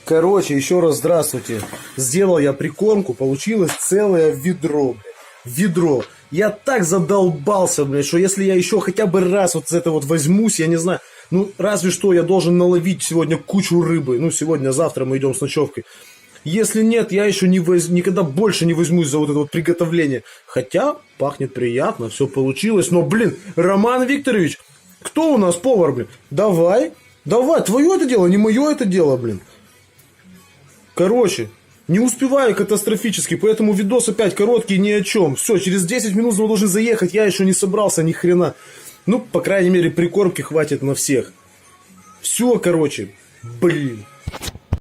Короче, еще раз здравствуйте. Сделал я прикормку, получилось целое ведро, блядь. Ведро. Я так задолбался, блядь, что если я еще хотя бы раз вот за это вот возьмусь, я не знаю, ну разве что я должен наловить сегодня кучу рыбы. Ну сегодня, завтра мы идем с ночевкой. Если нет, я еще никогда больше не возьмусь за вот это вот приготовление. Хотя пахнет приятно, все получилось. Но, блин, Роман Викторович, кто у нас повар, блин? Давай, твое это дело, не мое это дело, блин. Короче, не успеваю катастрофически, поэтому видос опять короткий, ни о чем. Все, через 10 минут мы должны заехать, я еще не собрался ни хрена. Ну, по крайней мере, прикормки хватит на всех. Все, короче, блин.